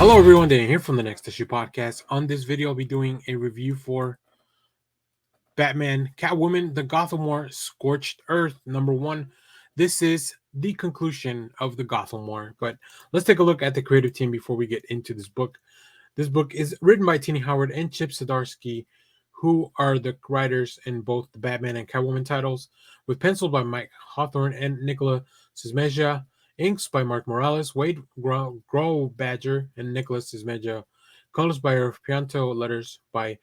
Hello everyone, Dan here from the Next Issue Podcast. On this video, I'll be doing a review for Batman, Catwoman, the Gotham War, Scorched Earth, #1. This is the conclusion of the Gotham War, but let's take a look at the creative team before we get into this book. This book is written by Tini Howard and Chip Zdarsky, who are the writers in both the Batman and Catwoman titles, with pencils by Mike Hawthorne and Nicola Sismeja, inks by Mark Morales, Wade Badger, and Nicholas Sismeja, colors by Irv Pianto, letters by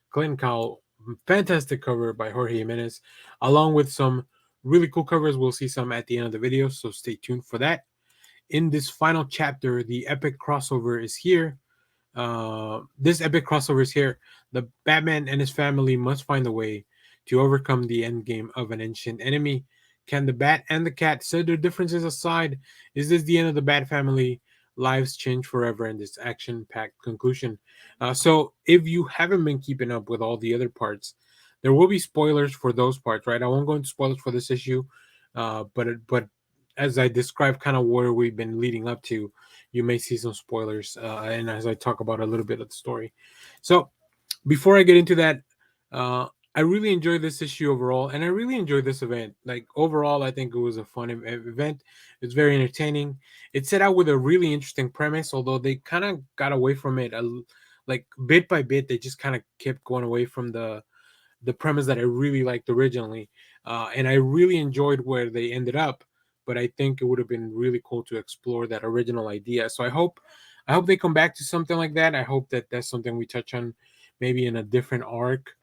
Clayton Cowell, fantastic cover by Jorge Jimenez, along with some really cool covers. We'll see some at the end of the video, so stay tuned for that. In this final chapter, the epic crossover is here. This epic crossover is here. The Batman and his family must find a way to overcome the endgame of an ancient enemy. Can the Bat and the Cat set their differences aside? Is this the end of the Bat family? Lives change forever in this action-packed conclusion. So, if you haven't been keeping up with all the other parts, there will be spoilers for those parts, right? I won't go into spoilers for this issue, but as I describe kind of where we've been leading up to, you may see some spoilers, and as I talk about a little bit of the story. So, before I get into that, uh, I really enjoyed this issue overall, and I really enjoyed this event. Like overall, I think it was a fun event. It's very entertaining. It set out with a really interesting premise, although they kind of got away from it. Like bit by bit, they just kind of kept going away from the premise that I really liked originally, and I really enjoyed where they ended up. But I think it would have been really cool to explore that original idea. So I hope they come back to something like that. I hope that that's something we touch on, maybe in a different arc,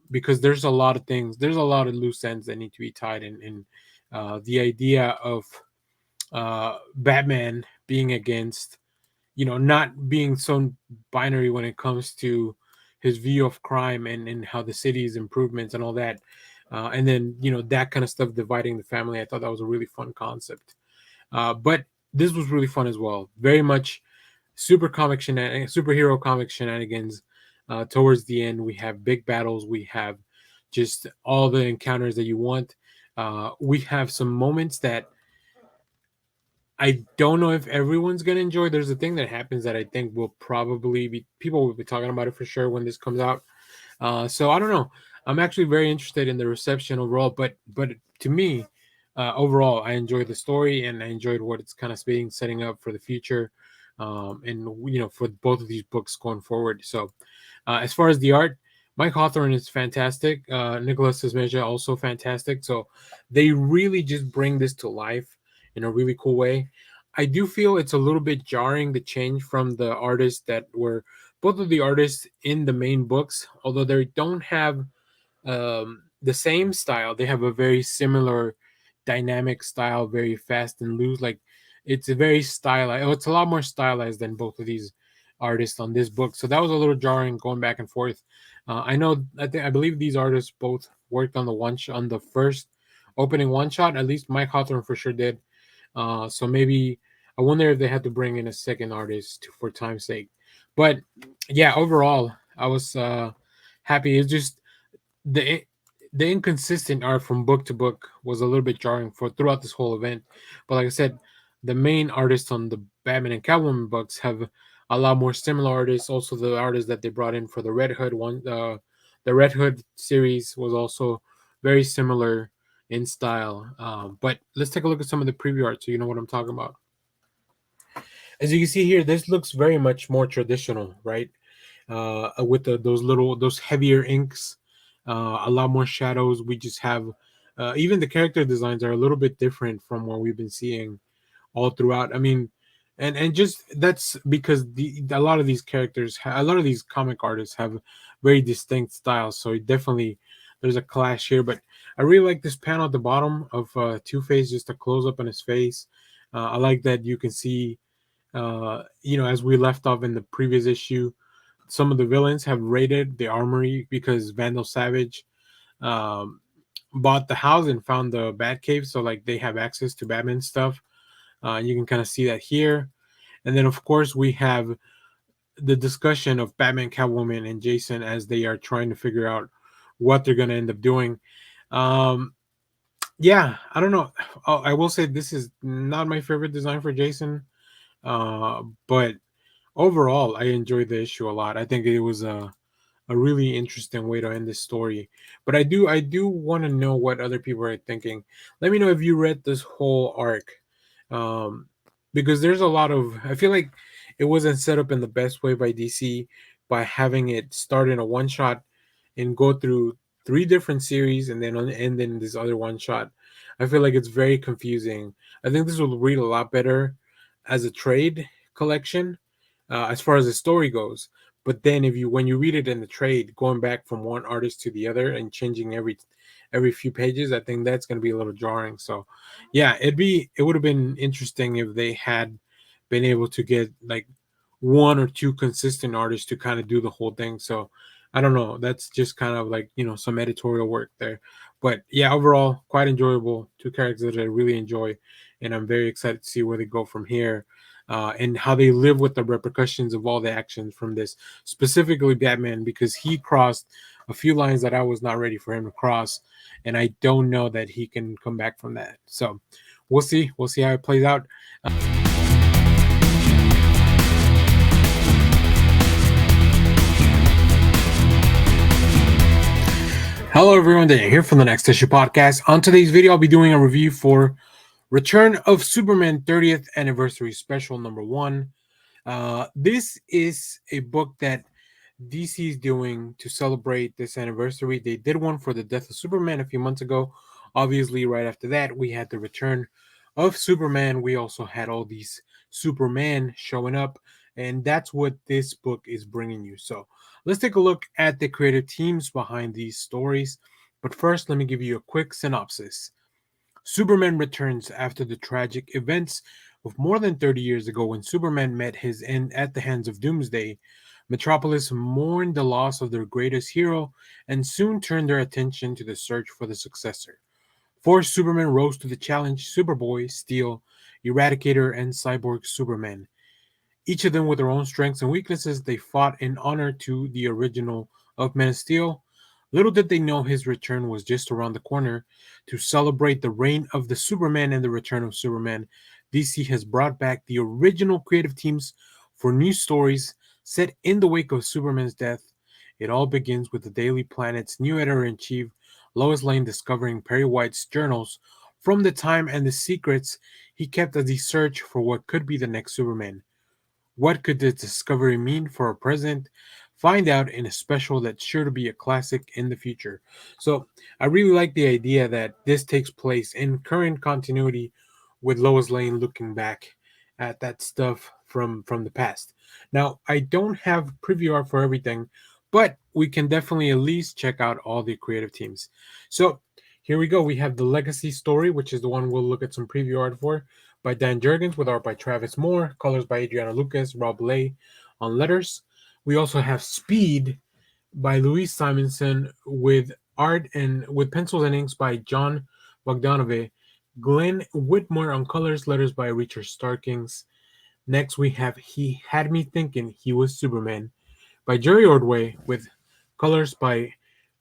because there's a lot of things, there's a lot of loose ends that need to be tied in. The idea of Batman being against, not being so binary when it comes to his view of crime and how the city's improvements and all that. And then, that kind of stuff dividing the family. I thought that was a really fun concept. But this was really fun as well. Very much superhero comic shenanigans. Towards the end, we have big battles. We have just all the encounters that you want. We have some moments that I don't know if everyone's gonna enjoy. There's a thing that happens that I think will probably be people will be talking about it for sure when this comes out. So I don't know. I'm actually very interested in the reception overall, but to me, overall, I enjoyed the story and I enjoyed what it's kind of being setting up for the future, and for both of these books going forward. So, as far as the art, Mike Hawthorne is fantastic. Nicholas Sismeja also fantastic. So they really just bring this to life in a really cool way. I do feel it's a little bit jarring the change from the artists that were both of the artists in the main books, although they don't have the same style. They have a very similar dynamic style, very fast and loose. Like it's a very stylized. It's a lot more stylized than both of these artists on this book. So that was a little jarring going back and forth. I know. I believe these artists both worked on on the first opening one shot. At least Mike Hawthorne for sure did. So maybe I wonder if they had to bring in a second artist for time's sake. But yeah, overall, I was happy. It's just the the inconsistent art from book to book was a little bit jarring for throughout this whole event. But like I said, the main artists on the Batman and Catwoman books have a lot more similar artists. Also, the artists that they brought in for the Red Hood the Red Hood series was also very similar in style. But let's take a look at some of the preview art so you know what I'm talking about. As you can see here, this looks very much more traditional, right? With those heavier inks, a lot more shadows. We just have even the character designs are a little bit different from what we've been seeing all throughout. I mean, and just that's because a lot of these characters, a lot of these comic artists have very distinct styles. So it definitely there's a clash here. But I really like this panel at the bottom of Two Face, just a close up on his face. I like that you can see, as we left off in the previous issue, some of the villains have raided the armory because Vandal Savage um, bought the house and found the Batcave, so like they have access to Batman stuff. You can kind of see that here, and then of course we have the discussion of Batman, Catwoman, and Jason as they are trying to figure out what they're gonna end up doing. Um, yeah, I don't know. I will say this is not my favorite design for Jason, but overall, I enjoyed the issue a lot. I think it was a really interesting way to end this story. But I do want to know what other people are thinking. Let me know if you read this whole arc, um, because there's a lot of. I feel like it wasn't set up in the best way by DC by having it start in a one shot and go through three different series and then end in this other one shot. I feel like it's very confusing. I think this will read a lot better as a trade collection, as far as the story goes. But then if you when you read it in the trade, going back from one artist to the other and changing every few pages, I think that's going to be a little jarring. So, yeah, it would have been interesting if they had been able to get like one or two consistent artists to kind of do the whole thing. So, I don't know. That's just kind of like some editorial work there. But yeah, overall, quite enjoyable. Two characters that I really enjoy, and I'm very excited to see where they go from here, and how they live with the repercussions of all the actions from this, specifically Batman, because he crossed a few lines that I was not ready for him to cross, and I don't know that he can come back from that. So we'll see. We'll see how it plays out. Hello, everyone. Dan here from the Next Issue Podcast. On today's video, I'll be doing a review for Return of Superman 30th Anniversary Special number 1. This is a book that DC is doing to celebrate this anniversary. They did one for the death of Superman a few months ago. Obviously, right after that, we had the return of Superman. We also had all these Superman showing up, and that's what this book is bringing you. So let's take a look at the creative teams behind these stories. But first, let me give you a quick synopsis. Superman returns after the tragic events of more than 30 years ago when Superman met his end at the hands of Doomsday. Metropolis mourned the loss of their greatest hero and soon turned their attention to the search for the successor. Four Supermen rose to the challenge: Superboy, Steel, Eradicator, and Cyborg Superman. Each of them with their own strengths and weaknesses, they fought in honor to the original of Man of Steel. Little did they know his return was just around the corner. To celebrate the reign of the Superman and the return of Superman, DC has brought back the original creative teams for new stories set in the wake of Superman's death. It all begins with the Daily Planet's new editor-in-chief, Lois Lane, discovering Perry White's journals from the time and the secrets he kept as he searched for what could be the next Superman. What could this discovery mean for our present? Find out in a special that's sure to be a classic in the future. So, I really like the idea that this takes place in current continuity with Lois Lane looking back at that stuff from the past. Now, I don't have preview art for everything, but we can definitely at least check out all the creative teams. So, here we go. We have the Legacy story, which is the one we'll look at some preview art for, by Dan Jurgens, with art by Travis Moore, colors by Adriana Lucas, Rob Lay on letters. We also have Speed by Louise Simonson, with art and with pencils and inks by John Bogdanove, Glenn Whitmore on colors, letters by Richard Starkings. Next, we have He Had Me Thinking He Was Superman by Jerry Ordway, with colors by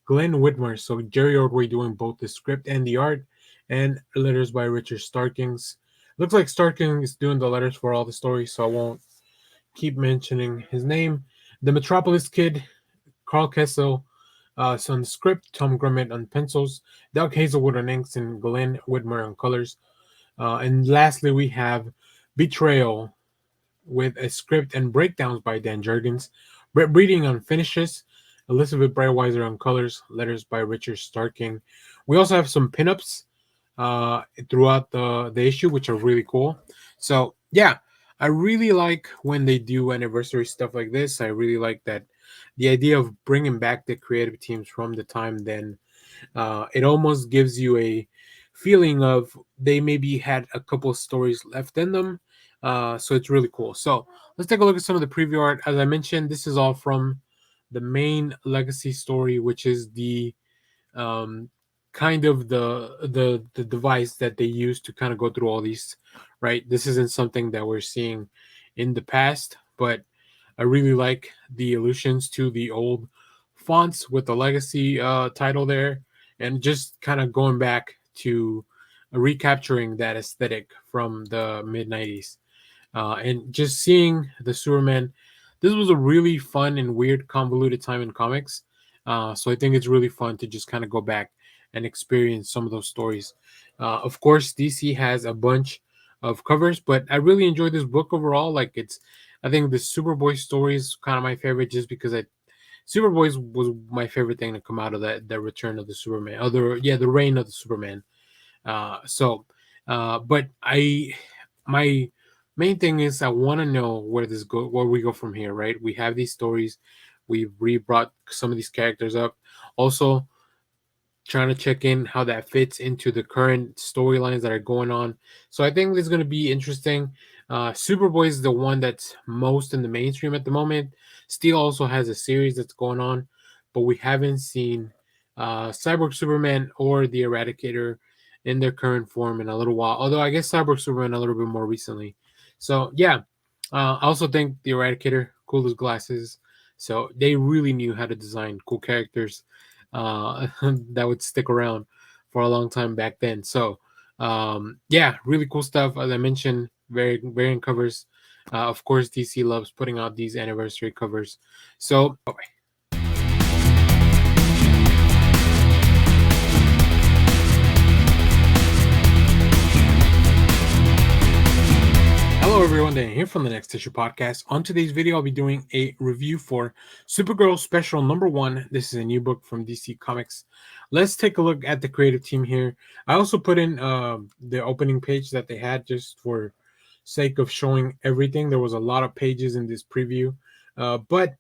Glenn Whitmore. So Jerry Ordway doing both the script and the art, and letters by Richard Starkings. Looks like Starkings is doing the letters for all the stories, so I won't keep mentioning his name. The Metropolis Kid, Carl Kessel, on the script, Tom Grummett on pencils, Doug Hazelwood on inks, and Glenn Whitmore on colors. And lastly, we have Betrayal, with a script and breakdowns by Dan Jurgens, Brett Breeding on finishes, Elizabeth Breitweiser on colors, letters by Richard Starking. We also have some pinups throughout the issue, which are really cool. So yeah, I really like when they do anniversary stuff like this. I really like that the idea of bringing back the creative teams from the time then. It almost gives you a feeling of they maybe had a couple of stories left in them. So it's really cool. So let's take a look at some of the preview art. As I mentioned, this is all from the main Legacy story, which is the um, kind of the device that they use to kind of go through all these. Right, this isn't something that we're seeing in the past, but I really like the allusions to the old fonts with the Legacy title there, and just kind of going back to recapturing that aesthetic from the mid 90s, and just seeing the Superman this was a really fun and weird, convoluted time in comics. So I think it's really fun to just kind of go back and experience some of those stories. Of course, DC has a bunch of covers, but I really enjoyed this book overall. Like I think the Superboy story is kind of my favorite, just because Superboy was my favorite thing to come out of the return of the Superman, the reign of the Superman. So, but my main thing is I want to know where we go from here. Right? We have these stories, we've re-brought some of these characters up. Also, trying to check in how that fits into the current storylines that are going on. So I think this is going to be interesting. Superboy is the one that's most in the mainstream at the moment. Steel also has a series that's going on, but we haven't seen Cyborg Superman or the Eradicator in their current form in a little while. Although I guess Cyborg Superman a little bit more recently. So yeah, I also think the Eradicator cool as glasses. So they really knew how to design cool characters that would stick around for a long time back then. So, yeah, really cool stuff. As I mentioned, very variant covers. Of course, DC loves putting out these anniversary covers. So, hello everyone, Dan here from the Next Issue Podcast. On today's video, I'll be doing a review for Supergirl Special #1. This is a new book from DC Comics. Let's take a look at the creative team here. I also put in the opening page that they had just for sake of showing everything. There was a lot of pages in this preview, but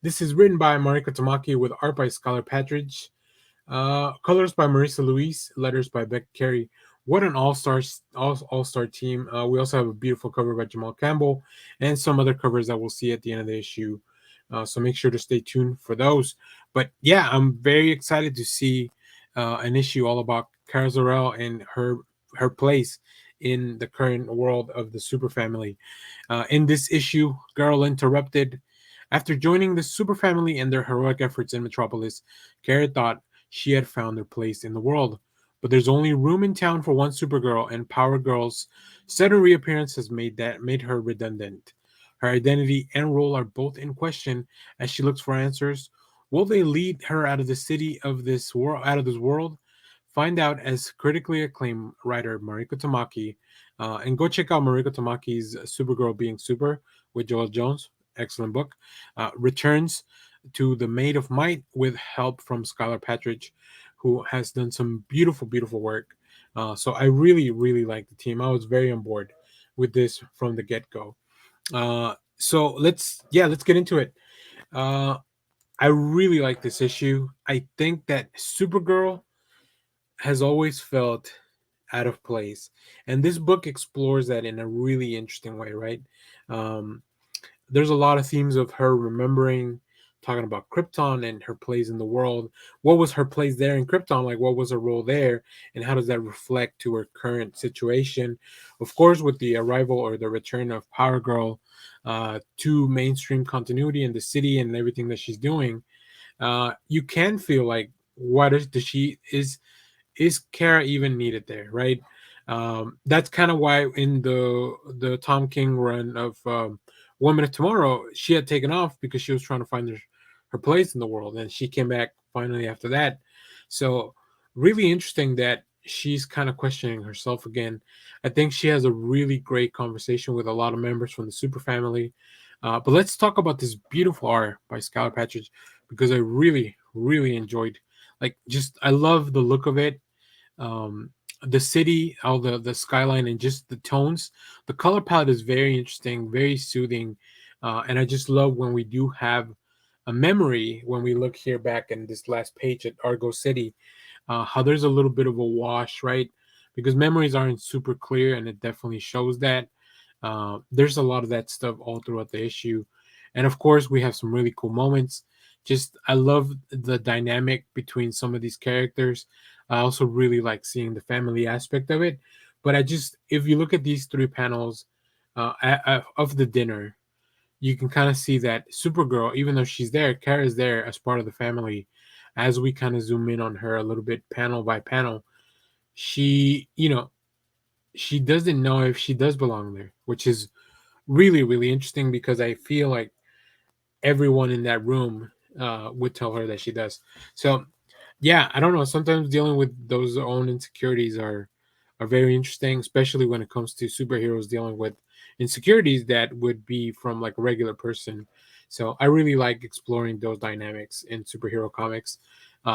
this is written by Mariko Tamaki with art by Skylar Patridge. Colors by Marisa Louise, letters by Beck Carey. What an all-star team. We also have a beautiful cover by Jamal Campbell and some other covers that we'll see at the end of the issue. So make sure to stay tuned for those. But yeah, I'm very excited to see an issue all about Kara Zor-El and her place in the current world of the Super Family. In this issue, Girl Interrupted. After joining the Super Family and their heroic efforts in Metropolis, Kara thought she had found her place in the world. But there's only room in town for one Supergirl, and Power Girl's sudden reappearance has made her redundant. Her identity and role are both in question as she looks for answers. Will they lead her out of the city of this world, out of this world? Find out as critically acclaimed writer Mariko Tamaki, and go check out Mariko Tamaki's Supergirl Being Super with Joel Jones. Excellent book. Returns to the Maid of Might with help from Skylar Patridge, who has done some beautiful, beautiful work. So I really, really like the team. I was very on board with this from the get go. So let's get into it. Uh, I really like this issue. I think that Supergirl has always felt out of place, and this book explores that in a really interesting way. Right? Um, there's a lot of themes of her remembering, talking about Krypton and her place in the world. What was her place there in Krypton? Like, what was her role there? And how does that reflect to her current situation? Of course, with the arrival or the return of Power Girl to mainstream continuity in the city and everything that she's doing, you can feel like, what is, does she, is Kara even needed there, right? That's kind of why in the Tom King run of 1 Minute Tomorrow, she had taken off because she was trying to find her place in the world, and she came back finally after that. So really interesting that she's kind of questioning herself again. I think she has a really great conversation with a lot of members from the Super Family. But let's talk about this beautiful art by Skylar Patridge, because I really, really enjoyed. Like, just I love the look of it, the city, all the skyline, and just the tones. The color palette is very interesting, very soothing, and I just love when we do have a memory when we look here back in this last page at Argo City, how there's a little bit of a wash, right? Because memories aren't super clear, and it definitely shows that. There's a lot of that stuff all throughout the issue, and of course, we have some really cool moments. Just I love the dynamic between some of these characters. I also really like seeing the family aspect of it. But if you look at these three panels of the dinner, you can kind of see that Supergirl, even though she's there, Kara's there as part of the family. As we kind of zoom in on her a little bit, panel by panel, she, she doesn't know if she does belong there, which is really, really interesting, because I feel like everyone in that room would tell her that she does. So yeah, I don't know. Sometimes dealing with those own insecurities are very interesting, especially when it comes to superheroes dealing with insecurities that would be from like a regular person. So I really like exploring those dynamics in superhero comics.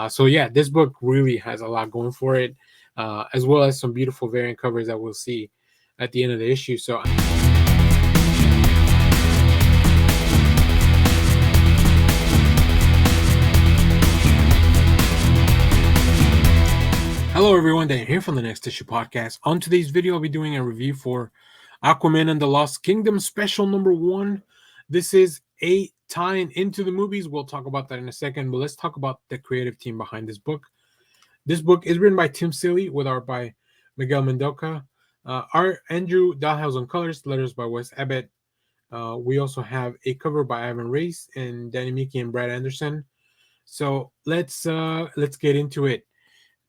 So yeah, this book really has a lot going for it, as well as some beautiful variant covers that we'll see at the end of the issue. So hello, everyone. Dan here from the Next Issue Podcast. On today's video, I'll be doing a review for Aquaman and the Lost Kingdom Special number 1. This is a tie-in into the movies. We'll talk about that in a second, but let's talk about the creative team behind this book. This book is written by Tim Seeley with art by Miguel Mendoza. Art Andrew Dalhouse on colors, letters by Wes Abbott. We also have a cover by Ivan Reis and Danny Miki and Brad Anderson. So let's get into it.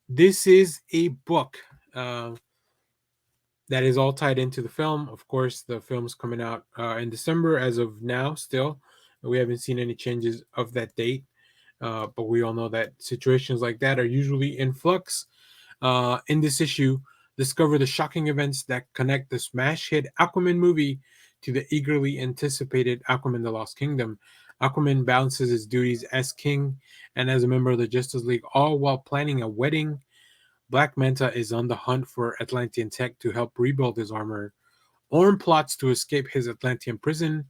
This is a book that is all tied into the film. Of course, the film's coming out in December as of now. Still, we haven't seen any changes of that date, but we all know that situations like that are usually in flux. In this issue, discover the shocking events that connect the smash hit Aquaman movie to the eagerly anticipated Aquaman: The Lost Kingdom. Aquaman balances his duties as king and as a member of the Justice League, all while planning a wedding. Black Manta is on the hunt for Atlantean tech to help rebuild his armor. Orm plots to escape his Atlantean prison.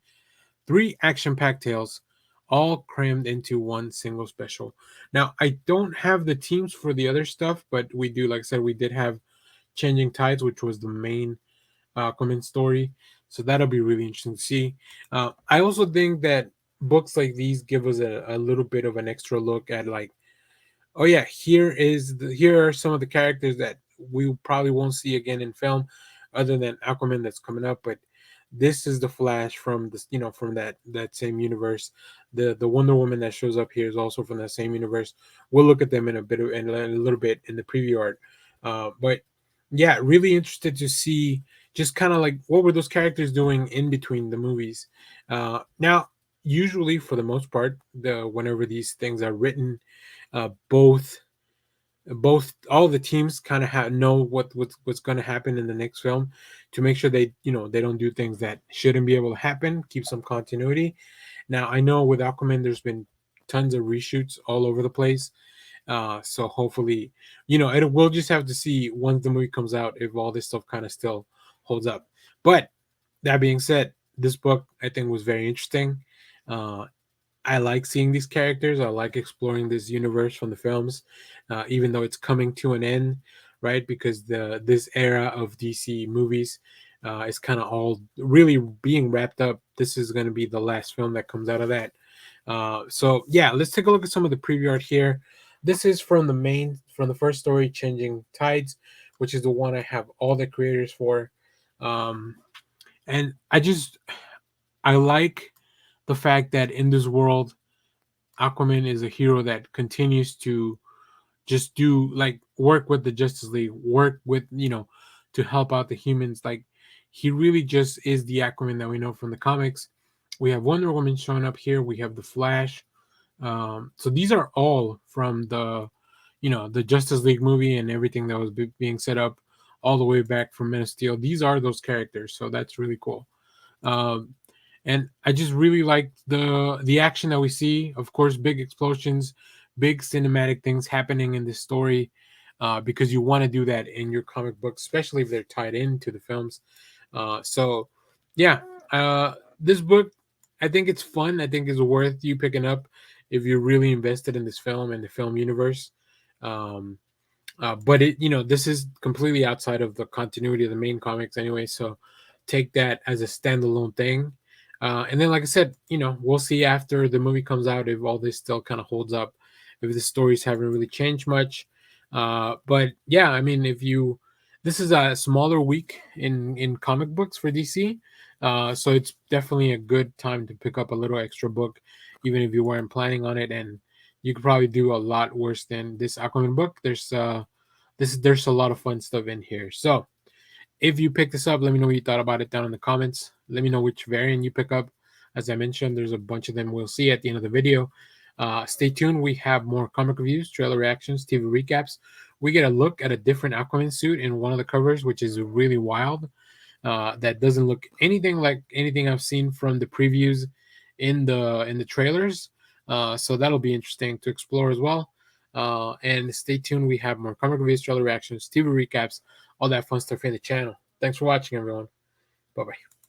3 action-packed tales, all crammed into one single special. Now, I don't have the teams for the other stuff, but we do, like I said, we did have Changing Tides, which was the main Aquaman story. So that'll be really interesting to see. I also think that books like these give us a little bit of an extra look at like, oh yeah, here are some of the characters that we probably won't see again in film, other than Aquaman that's coming up. But this is the Flash from this, from that same universe. The Wonder Woman that shows up here is also from that same universe. We'll look at them in a little bit in the preview art. But yeah, really interested to see just kind of like what were those characters doing in between the movies. Now, usually for the most part, whenever these things are written, both all the teams kind of know what's going to happen in the next film to make sure they don't do things that shouldn't be able to happen, keep some continuity. Now I know with Aquaman there's been tons of reshoots all over the place, so hopefully we'll just have to see once the movie comes out if all this stuff kind of still holds up. But that being said, this book I think was very interesting. I like seeing these characters. I like exploring this universe from the films, even though it's coming to an end, right? Because this era of DC movies is kind of all really being wrapped up. This is going to be the last film that comes out of that. So yeah, let's take a look at some of the preview art here. This is from the first story, Changing Tides, which is the one I have all the creators for, and I like the fact that in this world, Aquaman is a hero that continues to just do like work with the Justice League, work with, to help out the humans. Like he really just is the Aquaman that we know from the comics. We have Wonder Woman showing up here. We have the Flash. So these are all from the Justice League movie and everything that was being set up all the way back from Men of Steel. These are those characters. So that's really cool. Um, and I just really like the action that we see. Of course, big explosions, big cinematic things happening in this story, because you want to do that in your comic books, especially if they're tied into the films. So, yeah, this book, I think it's fun. I think it's worth you picking up if you're really invested in this film and the film universe. Um, but this is completely outside of the continuity of the main comics anyway. So take that as a standalone thing. And then, like I said, we'll see after the movie comes out if all this still kind of holds up, if the stories haven't really changed much. But yeah, I mean, this is a smaller week in comic books for DC, so it's definitely a good time to pick up a little extra book, even if you weren't planning on it. And you could probably do a lot worse than this Aquaman book. There's a lot of fun stuff in here. So if you pick this up, let me know what you thought about it down in the comments. Let me know which variant you pick up. As I mentioned, there's a bunch of them we'll see at the end of the video. Stay tuned. We have more comic reviews, trailer reactions, TV recaps. We get a look at a different Aquaman suit in one of the covers, which is really wild. That doesn't look anything like anything I've seen from the previews in the trailers. So that'll be interesting to explore as well. And stay tuned. We have more comic reviews, trailer reactions, TV recaps, all that fun stuff in the channel. Thanks for watching, everyone. Bye bye.